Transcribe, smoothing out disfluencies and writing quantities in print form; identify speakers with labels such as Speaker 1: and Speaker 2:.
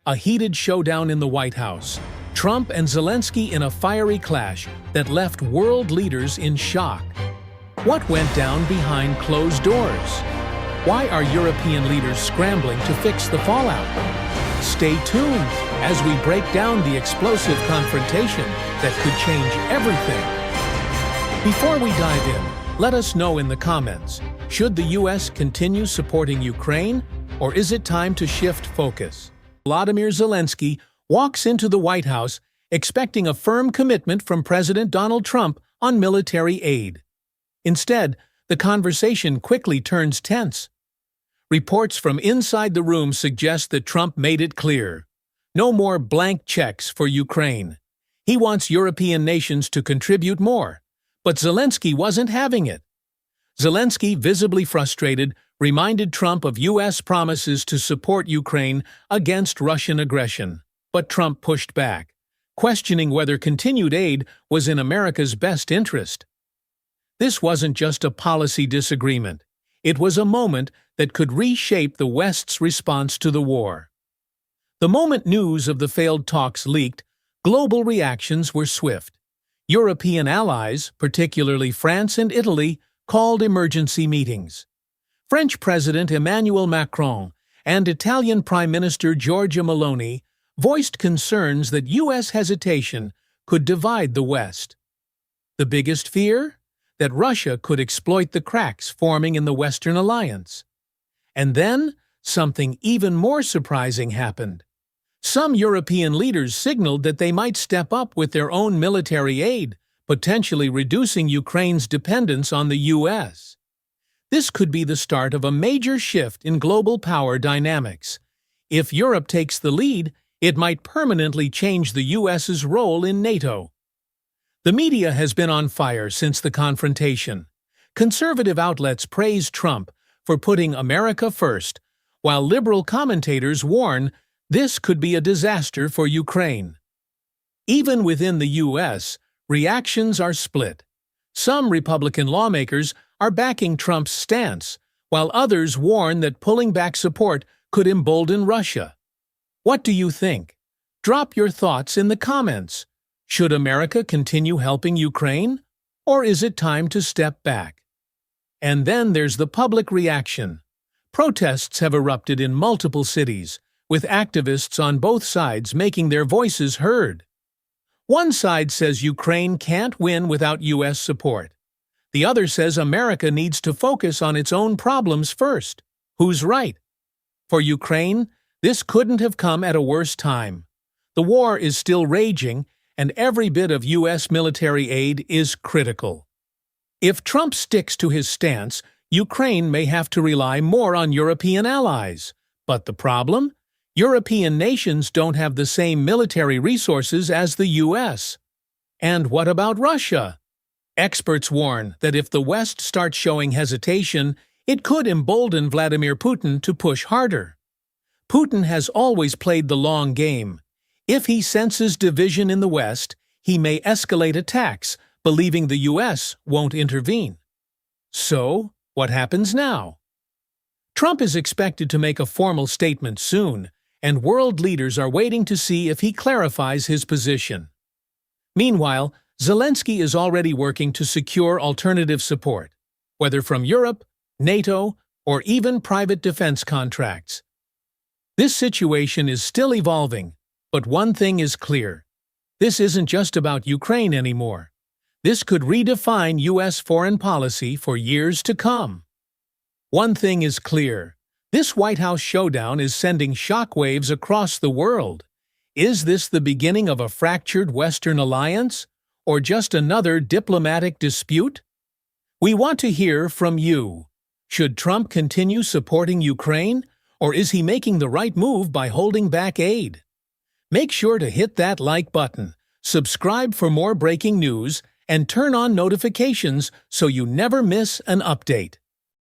Speaker 1: a heated showdown in the White House. Trump and Zelensky in a fiery clash that left world leaders in shock. What went down behind closed doors? Why are European leaders scrambling to fix the fallout? Stay tuned as we break down the explosive confrontation that could change everything. Before we dive in, let us know in the comments, should the US continue supporting Ukraine, or is it time to shift focus? Volodymyr Zelensky walks into the White House expecting a firm commitment from President Donald Trump on military aid. Instead, the conversation quickly turns tense. Reports from inside the room suggest that Trump made it clear. No more blank checks for Ukraine. He wants European nations to contribute more. But Zelensky wasn't having it. Zelensky, visibly frustrated, reminded Trump of U.S. promises to support Ukraine against Russian aggression. But Trump pushed back, questioning whether continued aid was in America's best interest. This wasn't just a policy disagreement. It was a moment that could reshape the West's response to the war. The moment news of the failed talks leaked, global reactions were swift. European allies, particularly France and Italy, called emergency meetings. French President Emmanuel Macron and Italian Prime Minister Giorgia Meloni voiced concerns that U.S. hesitation could divide the West. The biggest fear? That Russia could exploit the cracks forming in the Western alliance. And then, something even more surprising happened. Some European leaders signaled that they might step up with their own military aid, potentially reducing Ukraine's dependence on the U.S. This could be the start of a major shift in global power dynamics. If Europe takes the lead, it might permanently change the U.S.'s role in NATO. The media has been on fire since the confrontation. Conservative outlets praise Trump for putting America first, while liberal commentators warn this could be a disaster for Ukraine. Even within the U.S., reactions are split. Some Republican lawmakers are backing Trump's stance, while others warn that pulling back support could embolden Russia. What do you think? Drop your thoughts in the comments. Should America continue helping Ukraine, or is it time to step back? And then there's the public reaction. Protests have erupted in multiple cities, with activists on both sides making their voices heard. One side says Ukraine can't win without U.S. support. The other says America needs to focus on its own problems first. Who's right? For Ukraine, this couldn't have come at a worse time. The war is still raging, and every bit of U.S. military aid is critical. If Trump sticks to his stance, Ukraine may have to rely more on European allies. But the problem? European nations don't have the same military resources as the U.S. And what about Russia? Experts warn that if the West starts showing hesitation, it could embolden Vladimir Putin to push harder. Putin has always played the long game. If he senses division in the West, he may escalate attacks, believing the U.S. won't intervene. So, what happens now? Trump is expected to make a formal statement soon, and world leaders are waiting to see if he clarifies his position. Meanwhile, Zelensky is already working to secure alternative support, whether from Europe, NATO, or even private defense contracts. This situation is still evolving, but one thing is clear. This isn't just about Ukraine anymore. This could redefine U.S. foreign policy for years to come. One thing is clear. This White House showdown is sending shockwaves across the world. Is this the beginning of a fractured Western alliance, or just another diplomatic dispute? We want to hear from you. Should Trump continue supporting Ukraine, or is he making the right move by holding back aid? Make sure to hit that like button, subscribe for more breaking news, and turn on notifications so you never miss an update.